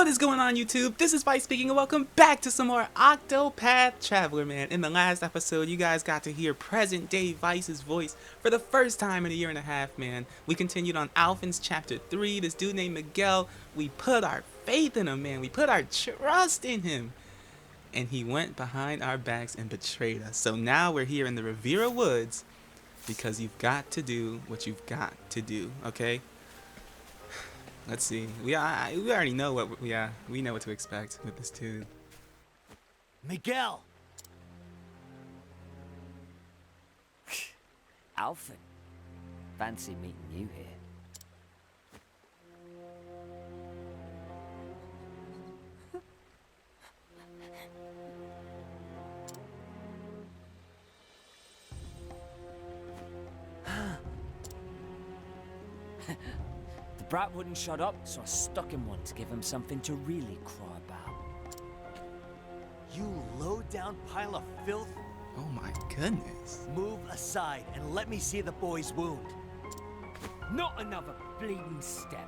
What is going on, YouTube? This is Vice speaking, and welcome back to some more Octopath Traveler, man. In the last episode, you guys got to hear present-day Vice's voice for the first time in a year and a half, man. We continued on Alfyn's chapter 3. This dude named Miguel, we put our faith in him, man. We put our trust in him. And he went behind our backs and betrayed us. So now we're here in the Rivera Woods because you've got to do what you've got to do, okay? Let's see. We already know what we know what to expect with this dude. Miguel! Alfyn, fancy meeting you here. The brat wouldn't shut up, so I stuck him one to give him something to really cry about. You low-down pile of filth! Oh my goodness. Move aside and let me see the boy's wound. Not another bleeding step.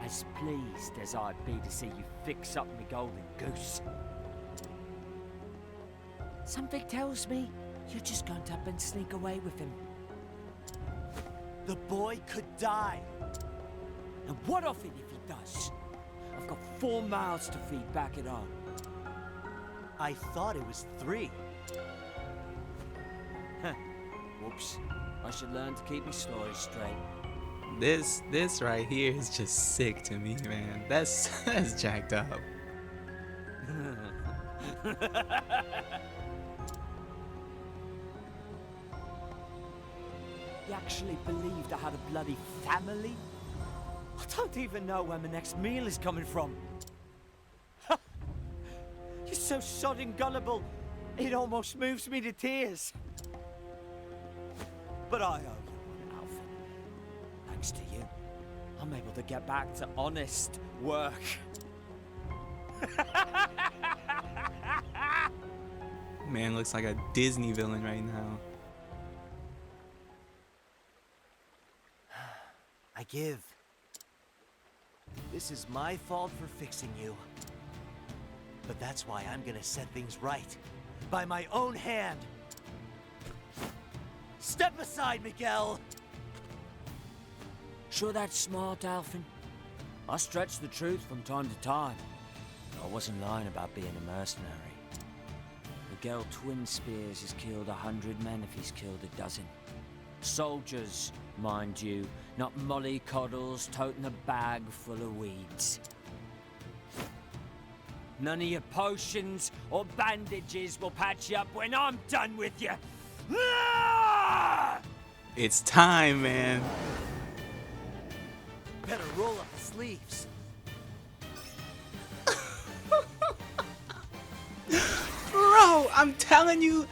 As pleased as I'd be to see you fix up me golden goose. Something tells me you're just going to up and sneak away with him. The boy could die. And what of it if he does? I've got 4 mouths to feed back at home. I thought it was 3. Whoops. I should learn to keep my stories straight. This right here is just sick to me, man. That's jacked up. You actually believed I had a bloody family? I don't even know where my next meal is coming from. You're so sodding gullible, it almost moves me to tears. But I owe you one, Alfyn. Thanks to you, I'm able to get back to honest work. Man looks like a Disney villain right now. I give. This is my fault for fixing you. But that's why I'm gonna set things right. By my own hand. Step aside, Miguel! Sure that's smart, Alfyn? I stretch the truth from time to time. I wasn't lying about being a mercenary. Miguel Twin Spears has killed 100 men if he's killed a dozen. Soldiers, mind you, not mollycoddles toting a bag full of weeds. None of your potions or bandages will patch you up when I'm done with you. It's time, man. Better roll up the sleeves. Bro, I'm telling you,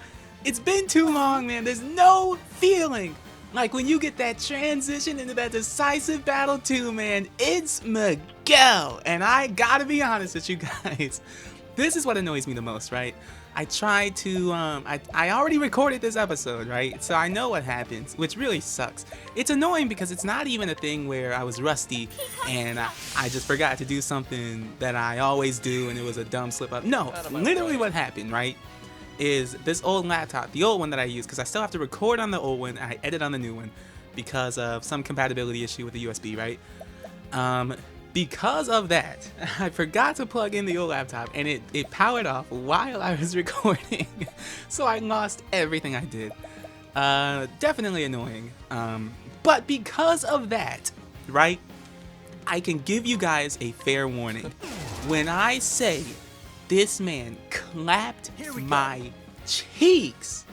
it's been too long, man. There's no feeling like when you get that transition into that decisive battle too, man. It's Miguel. And I gotta be honest with you guys. This is what annoys me the most, right? I tried to, I already recorded this episode, right? So I know what happens, which really sucks. It's annoying because it's not even a thing where I was rusty and I just forgot to do something that I always do and it was a dumb slip up. No, literally what happened, right, is this old laptop, the old one that I use, because I still have to record on the old one, I edit on the new one because of some compatibility issue with the USB, right? Because of that, I forgot to plug in the old laptop and it powered off while I was recording. So I lost everything I did. Definitely annoying. But because of that, right, I can give you guys a fair warning. When I say this man clapped my cheeks,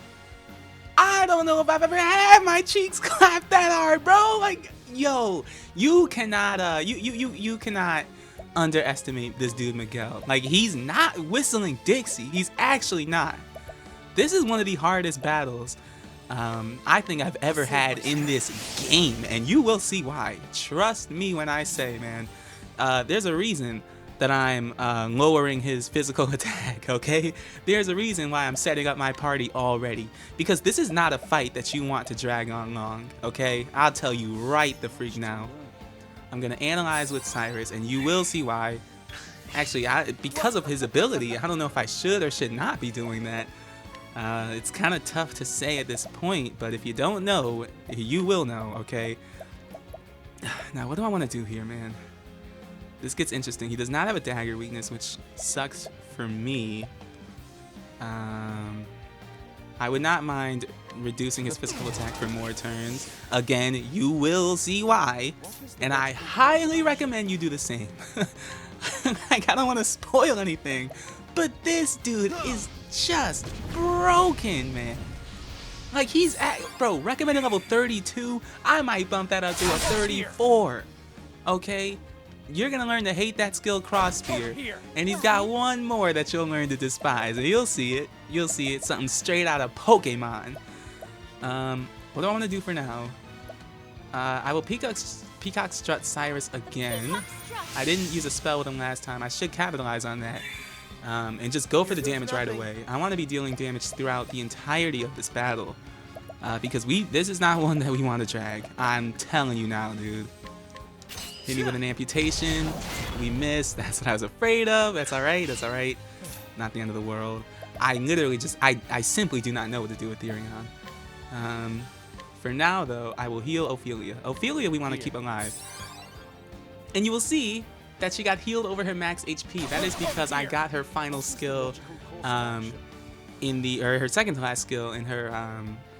I don't know if I've ever had my cheeks clapped that hard, bro. Like, yo, you cannot you cannot underestimate this dude Miguel. Like, he's not whistling Dixie. He's actually not. This is one of the hardest battles I think I've ever had in this game, and you will see why. Trust me when I say, man, there's a reason that I'm lowering his physical attack, okay? There's a reason why I'm setting up my party already, because this is not a fight that you want to drag on long, okay? I'll tell you right the freak now. I'm gonna analyze with Cyrus, and you will see why Actually, because of his ability, I don't know if I should or should not be doing that. It's kind of tough to say at this point, but if you don't know, you will know, okay? Now, what do I want to do here, man? This gets interesting. He does not have a dagger weakness, which sucks for me. I would not mind reducing his physical attack for more turns. Again, you will see why, and I highly recommend you do the same. Like, I don't want to spoil anything, but this dude is just broken, man. Like, he's at, bro, recommended level 32. I might bump that up to a 34. Okay? You're gonna learn to hate that skill cross spear, and he's got one more that you'll learn to despise, and you'll see it. You'll see it. Something straight out of Pokemon. What do I want to do for now? I will Peacock Strut Cyrus again. I didn't use a spell with him last time. I should capitalize on that. And just go for the damage right away. I want to be dealing damage throughout the entirety of this battle. Because this is not one that we want to drag. I'm telling you now, dude. Hit me with an amputation. We missed. That's what I was afraid of. That's alright. That's alright. Not the end of the world. I literally just, I simply do not know what to do with Therion. For now, though, I will heal Ophelia. Ophelia we want to keep alive. And you will see that she got healed over her max HP. That is because I got her final skill her second to last skill in her,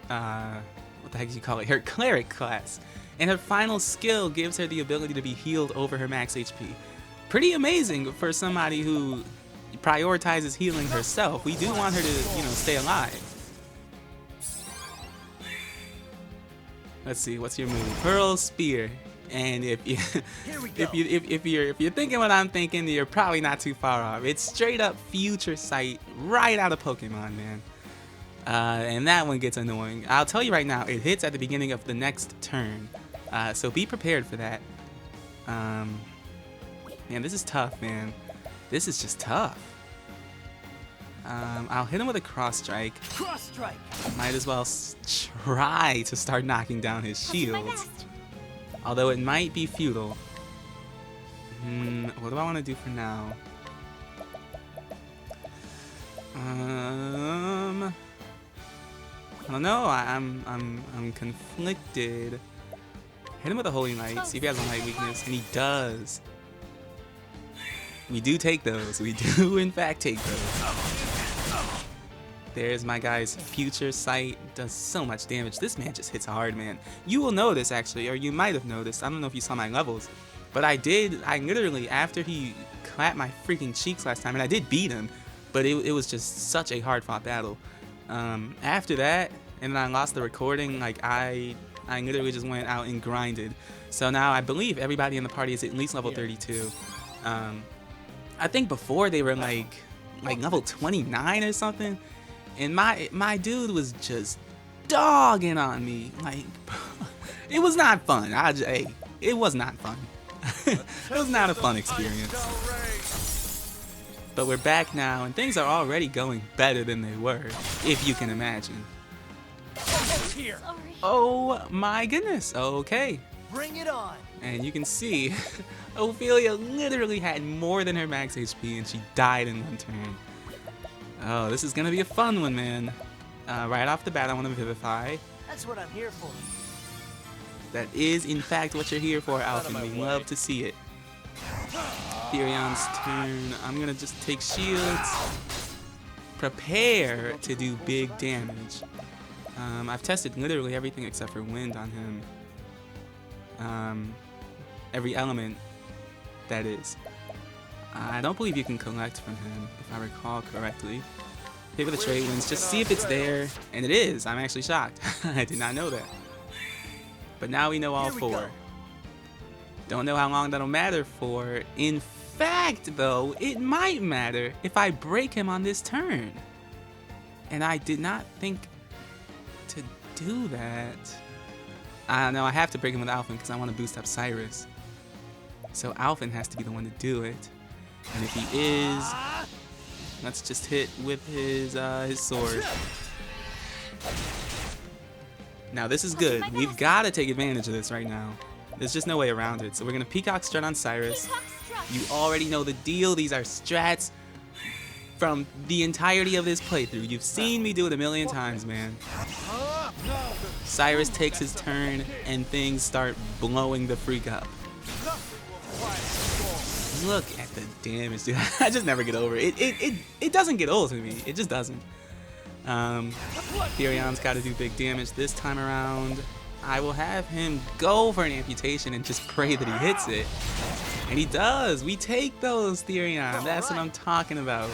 what the heck do you call it? Her cleric class. And her final skill gives her the ability to be healed over her max HP. Pretty amazing for somebody who prioritizes healing herself. We do want her to, stay alive. Let's see, what's your move? Pearl Spear. And if you're thinking what I'm thinking, you're probably not too far off. It's straight up Future Sight right out of Pokemon, man. And that one gets annoying. I'll tell you right now, it hits at the beginning of the next turn. So be prepared for that. Man, this is tough, man. This is just tough. I'll hit him with a cross strike. Cross strike. Might as well try to start knocking down his shields. Although it might be futile. What do I want to do for now? I don't know. I'm conflicted. Hit him with a Holy Light. See if he has a light weakness, and he does. We do take those. We do in fact take those. There's my guy's Future Sight. Does so much damage. This man just hits hard, man. You will notice, actually, or you might have noticed. I don't know if you saw my levels, but I literally, after he clapped my freaking cheeks last time, and I did beat him, but it was just such a hard-fought battle. After that, and then I lost the recording, like, I literally just went out and grinded. So now I believe everybody in the party is at least level 32. I think before they were like level 29 or something. And my dude was just dogging on me. Like, it was not fun. It was not fun. It was not a fun experience. But we're back now, and things are already going better than they were, if you can imagine. Oh my goodness. Okay. Bring it on. And you can see, Ophelia literally had more than her max HP, and she died in one turn. Oh, this is gonna be a fun one, man. Right off the bat, I want to Vivify. That's what I'm here for. That is, in fact, what you're here for, Alfyn. We love to see it. Therion's turn. I'm gonna just take shields. Prepare to do big damage. I've tested literally everything except for wind on him. Every element, that is. I don't believe you can collect from him, if I recall correctly. Hit with the trade winds, just see if it's there, and it is. I'm actually shocked. I did not know that. But now we know all four. Don't know how long that'll matter for. In fact, though, it might matter if I break him on this turn. And I did not think to do that. I don't know, I have to break him with Alfyn because I want to boost up Cyrus. So Alfyn has to be the one to do it. And if he is, let's just hit with his sword. Now this is good. We've got to take advantage of this right now. There's just no way around it. So we're going to Peacock Strut on Cyrus. You already know the deal. These are strats from the entirety of this playthrough. You've seen me do it a million times, man. Cyrus takes his turn and things start blowing the freak up. Look at the damage, dude. I just never get over it. It doesn't get old to me. It just doesn't. Therion's got to do big damage this time around. I will have him go for an amputation and just pray that he hits it. And he does. We take those, Therion. That's what I'm talking about.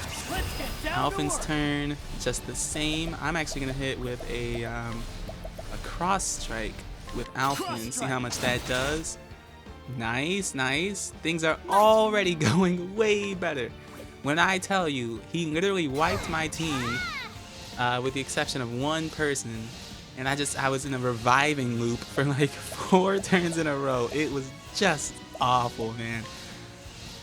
Alfyn's turn, just the same. I'm actually going to hit with a cross strike with Alfyn. See how much that does. Nice, nice. Things are already going way better. When I tell you, he literally wiped my team with the exception of one person. And I was in a reviving loop for like 4 turns in a row. It was just awful, man.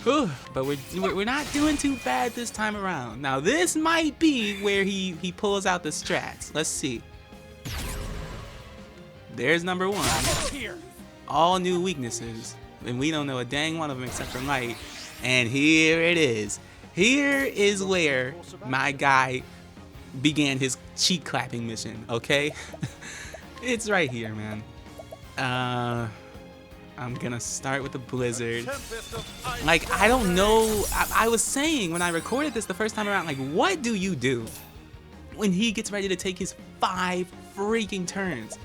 Whew. But we're not doing too bad this time around. Now this might be where he pulls out the strats. Let's see. There's number 1. All new weaknesses, and we don't know a dang one of them except for light. And here it is. Here is where my guy began his cheek clapping mission, okay? It's right here, man. I'm gonna start with the blizzard. Like, I don't know. I was saying when I recorded this the first time around, like, what do you do when he gets ready to take his 5 freaking turns?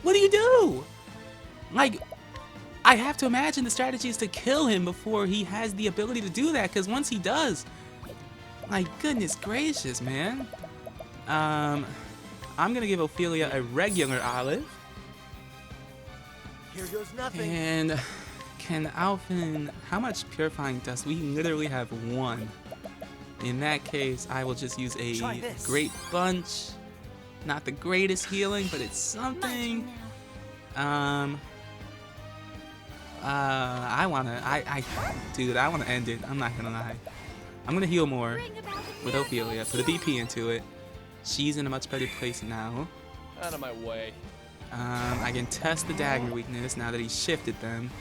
What do you do? Like, I have to imagine the strategy is to kill him before he has the ability to do that, because once he does, my goodness gracious, man. I'm gonna give Ophelia a regular olive. Here goes nothing. And can Alfyn, how much purifying dust? We literally have 1. In that case, I will just use a great bunch. Not the greatest healing, but it's something. I wanna end it. I'm not gonna lie. I'm gonna heal more with Ophelia. Put a DP into it. She's in a much better place now. Out of my way. I can test the dagger weakness now that he's shifted them.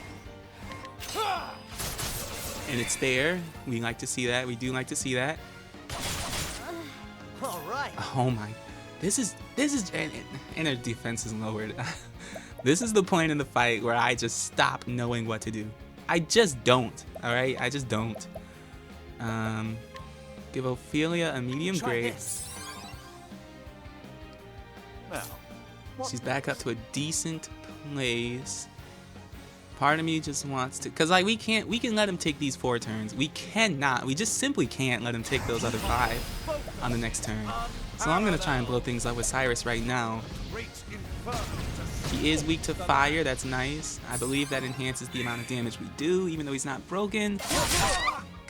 And it's there. We like to see that. We do like to see that. All right. Oh my. This is and her defense is lowered. This is the point in the fight where I just stop knowing what to do. I just don't. All right? I just don't. Give Ophelia a medium grade. She's back up to a decent place. Part of me just wants to, cause like we can let him take these 4 turns. We just simply can't let him take those other 5 on the next turn. So I'm gonna try and blow things up with Cyrus right now. He is weak to fire, that's nice. I believe that enhances the amount of damage we do, even though he's not broken.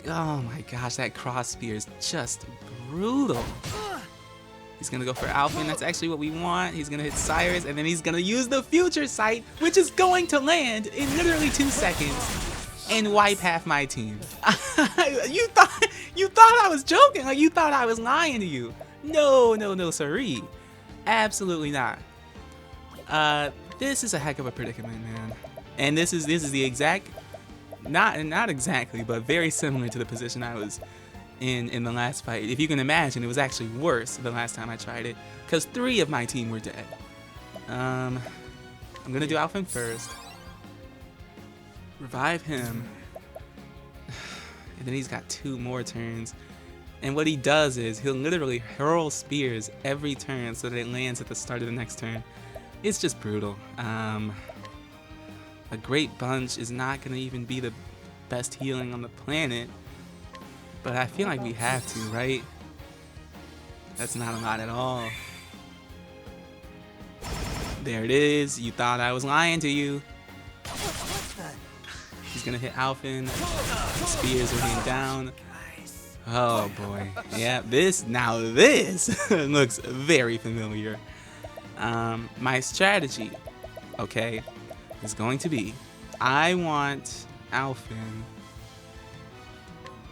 Oh my gosh, that cross spear is just brutal. He's gonna go for Alfyn. That's actually what we want. He's gonna hit Cyrus, and then he's gonna use the future sight, which is going to land in literally 2 seconds and wipe half my team. You thought I was joking? Like, you thought I was lying to you? No, siree. Absolutely not. This is a heck of a predicament, man. And this is the exact, not exactly, but very similar to the position I was in the last fight. If you can imagine, it was actually worse the last time I tried it, because 3 of my team were dead. I'm gonna do Alfyn first. Revive him. And then he's got 2 more turns. And what he does is he'll literally hurl spears every turn so that it lands at the start of the next turn. It's just brutal. A great bunch is not gonna even be the best healing on the planet. But I feel like we have to, right? That's not a lot at all. There it is. You thought I was lying to you. He's gonna hit Alfyn. The spears are being down. Oh boy. Yeah, this looks very familiar. My strategy, okay, is going to be, I want Alfyn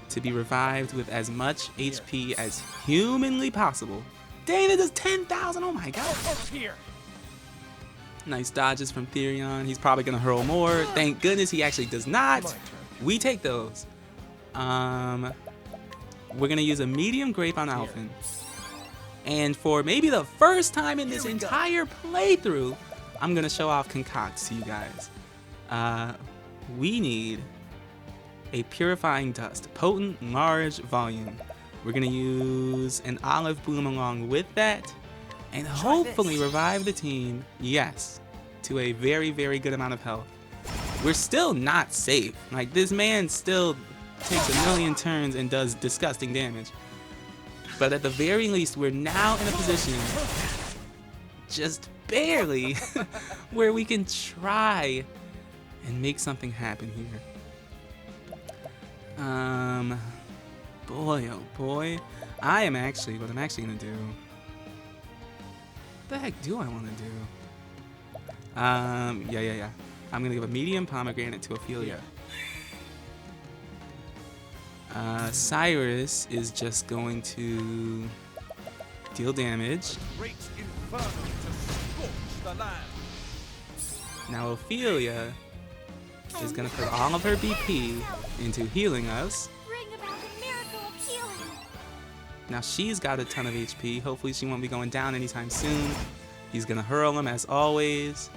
to be revived with as much HP as humanly possible. Dang, it does 10,000, oh my god. Nice dodges from Therion. He's probably gonna hurl more. Thank goodness he actually does not. We take those. We're gonna use a medium grape on Alfyn. And for maybe the first time in this entire playthrough, I'm gonna show off concocts to you guys. We need a purifying dust, potent, large volume. We're gonna use an olive bloom along with that, and hopefully revive the team, yes, to a very, very good amount of health. We're still not safe. Like, this man still takes a million turns and does disgusting damage. But at the very least, we're now in a position, just barely, where we can try and make something happen here. Boy, oh boy. What I'm actually gonna do. What the heck do I want to do? Yeah. I'm gonna give a medium pomegranate to Ophelia. Cyrus is just going to deal damage. Now Ophelia is gonna put all of her BP into healing us. Now she's got a ton of HP. Hopefully she won't be going down anytime soon. He's gonna hurl him as always.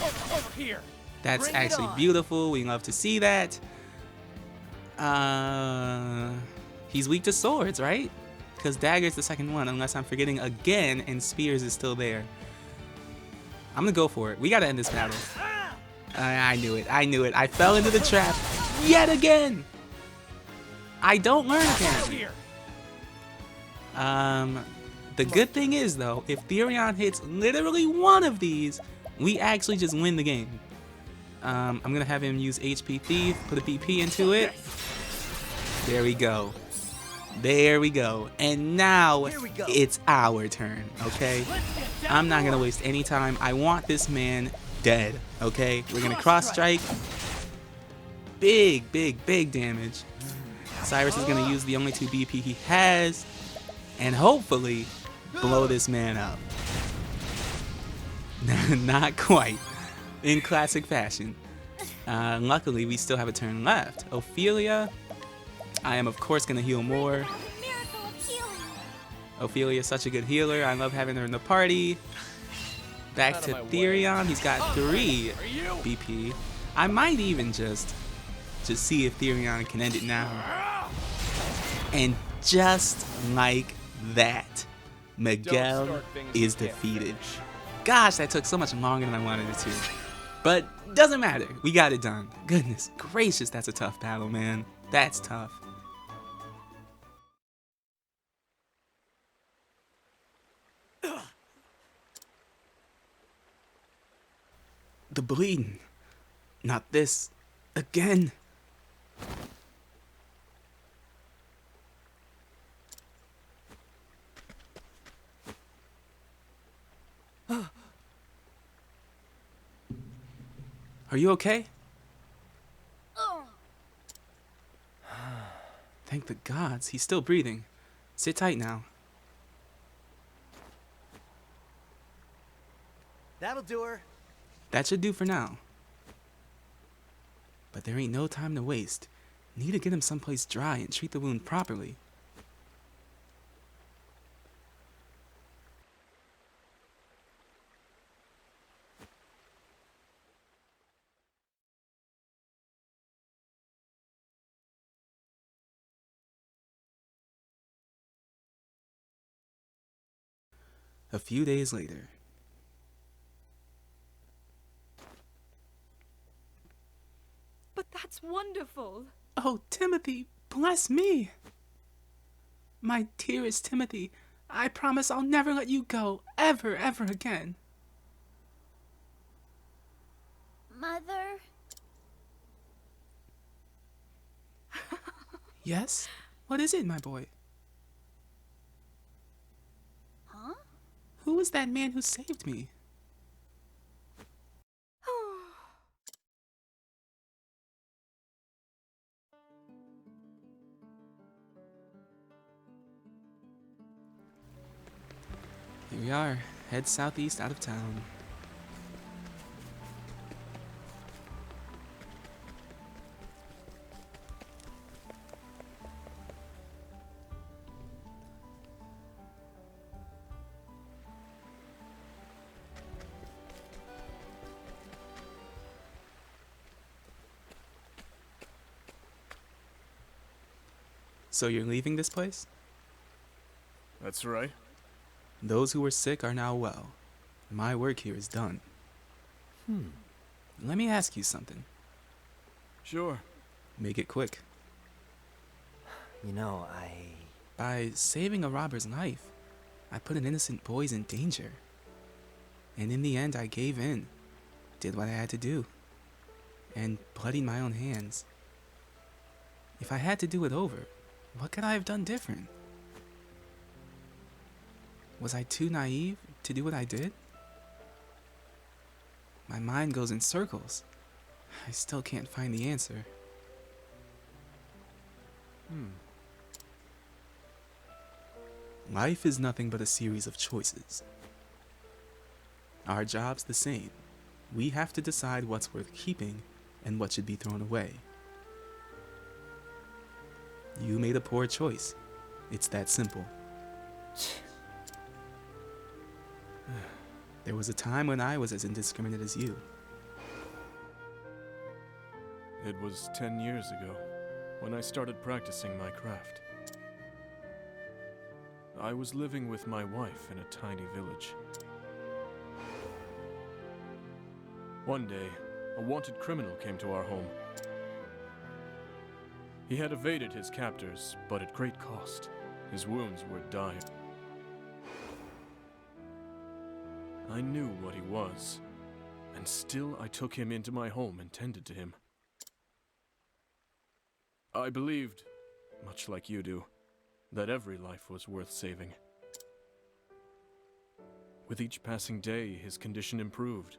Over here. That's actually beautiful. We love to see that. He's weak to swords, right? Because dagger's the second one, unless I'm forgetting again, and spears is still there. I'm gonna go for it. We gotta end this battle. I knew it. I fell into the trap yet again. I don't learn apparently. The good thing is though, if Therion hits literally one of these, we actually just win the game. I'm gonna have him use HP Thief, put a BP into it. There we go. And now it's our turn, okay? I'm not gonna waste any time. I want this man dead, okay? We're gonna cross strike. Big damage. Cyrus is gonna use the only 2 BP he has, and hopefully blow this man up. Not quite. In classic fashion. Luckily, we still have a turn left. Ophelia, I am of course gonna heal more. Ophelia is such a good healer. I love having her in the party. Back to Therion. He's got 3 BP. I might even just see if Therion can end it now. And just like that, Miguel is defeated. Gosh, that took so much longer than I wanted it to. But doesn't matter. We got it done. Goodness gracious, that's a tough battle, man. That's tough. The bleeding. Not this. Again. Are you okay? Thank the gods, he's still breathing. Sit tight now. That'll do her. That should do for now. But there ain't no time to waste. Need to get him someplace dry and treat the wound properly. A few days later. But that's wonderful. Oh, Timothy, bless me. My dearest Timothy, I promise I'll never let you go, ever again. Mother? Yes? What is it, my boy? Huh? Who was that man who saved me? Here we are. Head southeast out of town. So you're leaving this place? That's right. Those who were sick are now well. My work here is done. Let me ask you something. Sure. Make it quick. You know, By saving a robber's life, I put an innocent boy in danger. And in the end, I gave in. Did what I had to do. And bloodied my own hands. If I had to do it over, what could I have done different? Was I too naive to do what I did? My mind goes in circles. I still can't find the answer. Life is nothing but a series of choices. Our job's the same. We have to decide what's worth keeping and what should be thrown away. You made a poor choice. It's that simple. There was a time when I was as indiscriminate as you. It was 10 years ago when I started practicing my craft. I was living with my wife in a tiny village. One day, a wanted criminal came to our home. He had evaded his captors, but at great cost. His wounds were dire. I knew what he was, and still I took him into my home and tended to him. I believed, much like you do, that every life was worth saving. With each passing day, his condition improved.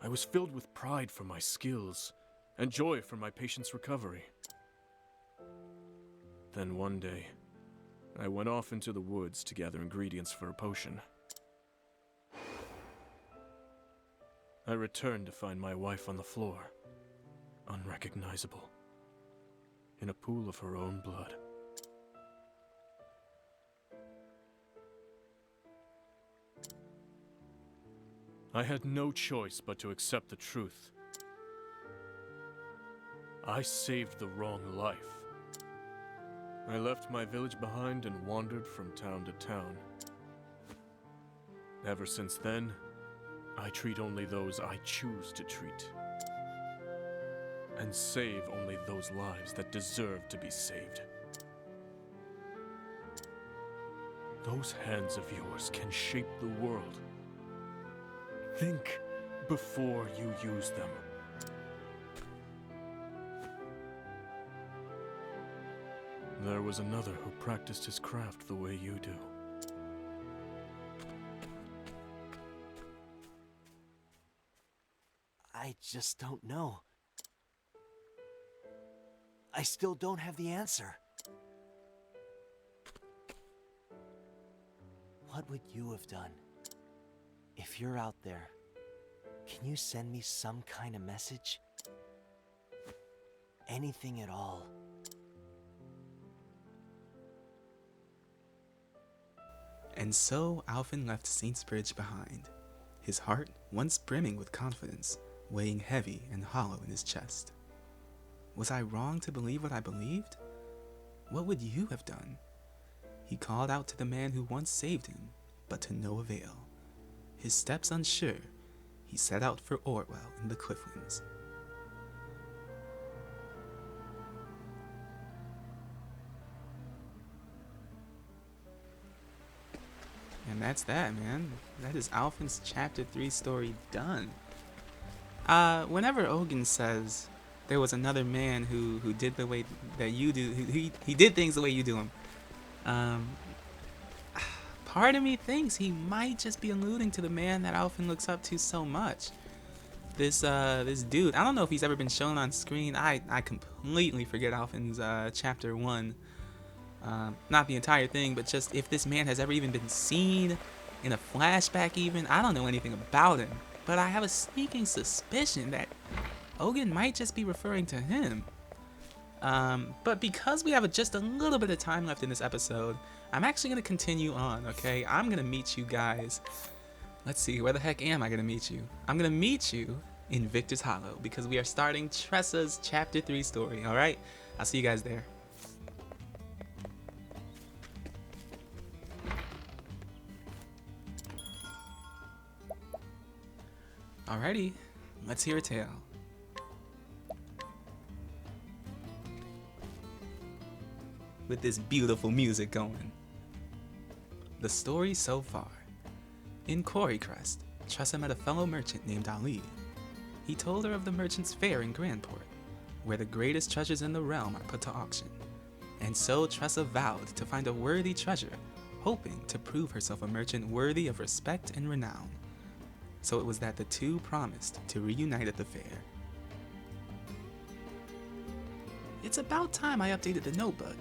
I was filled with pride for my skills and joy for my patient's recovery. Then one day, I went off into the woods to gather ingredients for a potion. I returned to find my wife on the floor, unrecognizable, in a pool of her own blood. I had no choice but to accept the truth. I saved the wrong life. I left my village behind and wandered from town to town. Ever since then, I treat only those I choose to treat, and save only those lives that deserve to be saved. Those hands of yours can shape the world. Think before you use them. There was another who practiced his craft the way you do. I just don't know. I still don't have the answer. What would you have done? If you're out there, can you send me some kind of message? Anything at all. And so Alfyn left Saint's Bridge behind, his heart once brimming with confidence, weighing heavy and hollow in his chest. Was I wrong to believe what I believed? What would you have done? He called out to the man who once saved him, but to no avail. His steps unsure, he set out for Ortwell in the Clifflands. And that's that, man. That is Alfyn's Chapter 3 story done. Whenever Ogun says there was another man who did the way that you do, he did things the way you do them, part of me thinks he might just be alluding to the man that Alfyn looks up to so much. This dude, I don't know if he's ever been shown on screen. I completely forget Alfyn's Chapter 1. Not the entire thing, but just if this man has ever even been seen in a flashback even. I don't know anything about him, but I have a sneaking suspicion that Ogun might just be referring to him. But because we have just a little bit of time left in this episode, I'm actually going to continue on, okay? I'm going to meet you guys. Let's see, where the heck am I going to meet you? I'm going to meet you in Victor's Hollow because we are starting Tressa's Chapter 3 story, alright? I'll see you guys there. Alrighty, let's hear a tale. With this beautiful music going. The story so far. In Quarrycrest, Tressa met a fellow merchant named Ali. He told her of the merchant's fair in Grandport, where the greatest treasures in the realm are put to auction. And so Tressa vowed to find a worthy treasure, hoping to prove herself a merchant worthy of respect and renown. So it was that the two promised to reunite at the fair. It's about time I updated the notebook.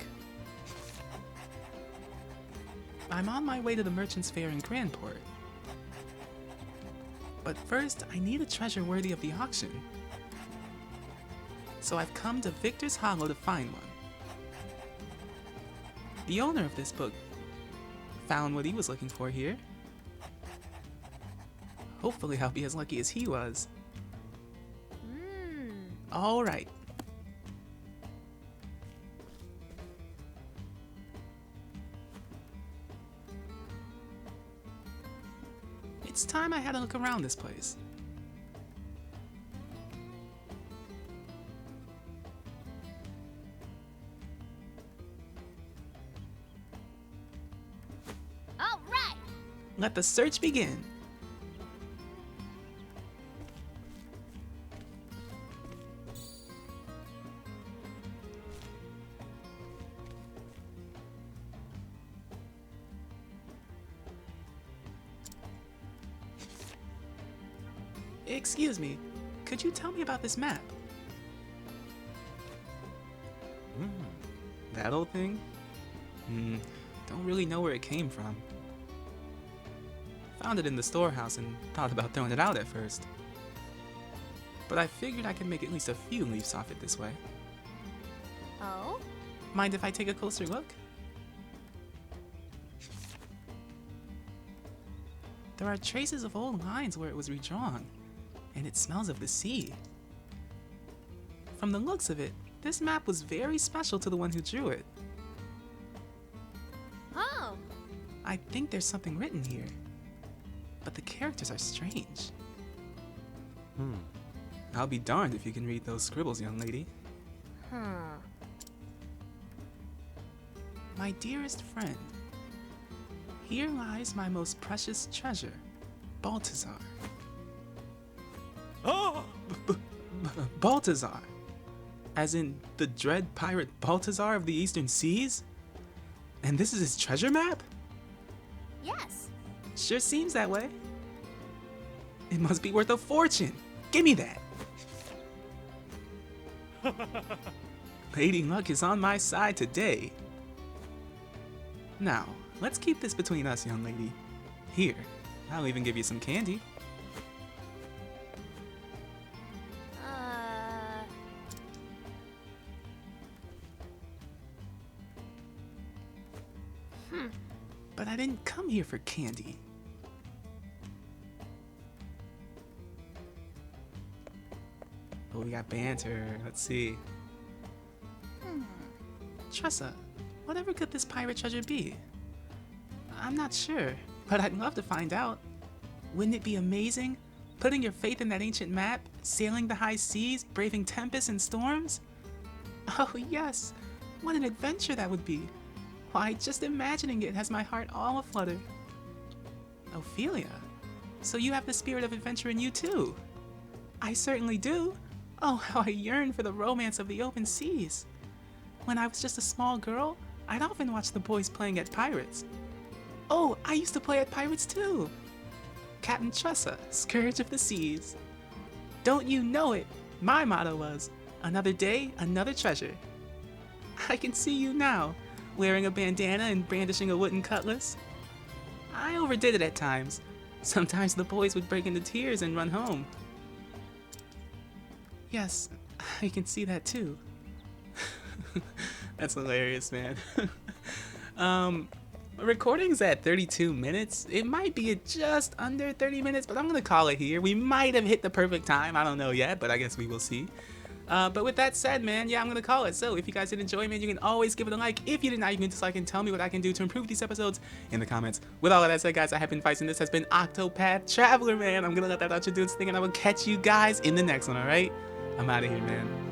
I'm on my way to the merchant's fair in Grandport. But first, I need a treasure worthy of the auction. So I've come to Victor's Hollow to find one. The owner of this book found what he was looking for here. Hopefully I'll be as lucky as he was. All right. It's time I had a look around this place. All right. Let the search begin. Excuse me, could you tell me about this map? That old thing? Don't really know where it came from. Found it in the storehouse and thought about throwing it out at first. But I figured I could make at least a few leaves off it this way. Oh? Mind if I take a closer look? There are traces of old lines where it was redrawn, and it smells of the sea. From the looks of it, this map was very special to the one who drew it. Oh. I think there's something written here, but the characters are strange. I'll be darned if you can read those scribbles, young lady. My dearest friend, here lies my most precious treasure, Balthazar. Oh! Balthazar? As in the dread pirate Balthazar of the Eastern Seas? And this is his treasure map? Yes. Sure seems that way. It must be worth a fortune. Give me that. Lady Luck is on my side today. Now, let's keep this between us, young lady. Here, I'll even give you some candy. But I didn't come here for candy. Oh, we got banter. Let's see. Tressa, whatever could this pirate treasure be? I'm not sure, but I'd love to find out. Wouldn't it be amazing? Putting your faith in that ancient map, sailing the high seas, braving tempests and storms? Oh yes, what an adventure that would be. Why, just imagining it has my heart all aflutter. Ophelia, so you have the spirit of adventure in you too? I certainly do. Oh, how I yearn for the romance of the open seas. When I was just a small girl, I'd often watch the boys playing at pirates. Oh, I used to play at pirates too. Captain Tressa, Scourge of the Seas. Don't you know it? My motto was, another day, another treasure. I can see you now, wearing a bandana and brandishing a wooden cutlass. I overdid it at times. Sometimes the boys would break into tears and run home. Yes, I can see that too. That's hilarious, man. Recording's at 32 minutes. It might be at just under 30 minutes, but I'm gonna call it here. We might have hit the perfect time. I don't know yet, but I guess we will see. But with that said, man, yeah, I'm gonna call it. So if you guys did enjoy, man, you can always give it a like. If you did not, you can dislike and tell me what I can do to improve these episodes in the comments. With all of that said, guys, I have been Vice, and this has been Octopath Traveler, man. I'm gonna let that outro do its thing, and I will catch you guys in the next one, alright? I'm out of here, man.